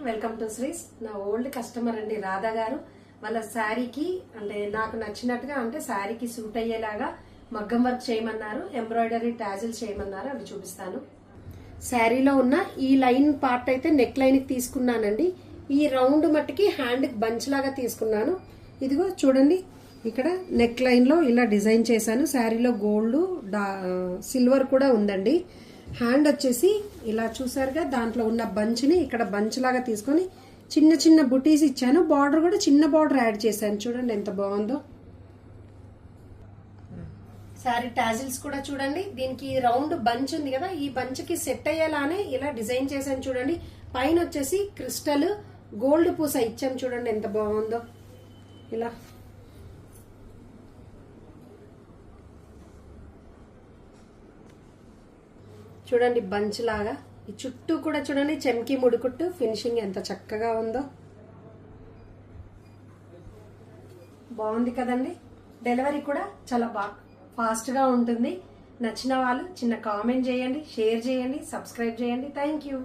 Welcome to శ్రీస్. నా old customer అండి రాధా గారు. వాళ్ళ శారీకి అంటే నాకు నచ్చినట్టుగా అంటే శారీకి సూట్ అయ్యేలాగా మగ్గం వర్క్ చేయమన్నారు, ఎంబ్రాయిడరీ టాజిల్స్ చేయమన్నారు. అవి చూపిస్తాను. శారీలో ఉన్న ఈ లైన్ పార్ట్ అయితే నెక్ లైన్ కి తీసుకున్నానండి. ఈ రౌండ్ మట్టికి హ్యాండ్ బంచ్ లాగా తీసుకున్నాను. ఇదిగో చూడండి, ఇక్కడ నెక్ లైన్ లో ఇలా డిజైన్ చేశాను. శారీలో గోల్డ్ సిల్వర్ కూడా ఉందండి. హ్యాండ్ వచ్చేసి ఇలా చూసారుగా, దాంట్లో ఉన్న బంచ్ని ఇక్కడ బంచ్ లాగా తీసుకొని చిన్న చిన్న బుటీస్ ఇచ్చాను. బార్డర్ కూడా చిన్న బార్డర్ యాడ్ చేశాను. చూడండి ఎంత బాగుందో. శారీ టాజిల్స్ కూడా చూడండి, దీనికి రౌండ్ బంచ్ ఉంది కదా, ఈ బంచ్ కి సెట్ అయ్యేలానే ఇలా డిజైన్ చేశాను. చూడండి, పైన వచ్చేసి క్రిస్టల్ గోల్డ్ పూస ఇచ్చాను. చూడండి ఎంత బాగుందో. ఇలా చూడండి బంచ్ లాగా. ఈ చుట్టూ కూడా చూడండి చెమ్కి ముడుకుట్టు ఫినిషింగ్ ఎంత చక్కగా ఉందో. బాగుంది కదండి. డెలివరీ కూడా చాలా ఫాస్ట్ గా ఉంటుంది. నచ్చిన వాళ్ళు చిన్న కామెంట్ చేయండి, షేర్ చేయండి, సబ్స్క్రైబ్ చేయండి. Thank you.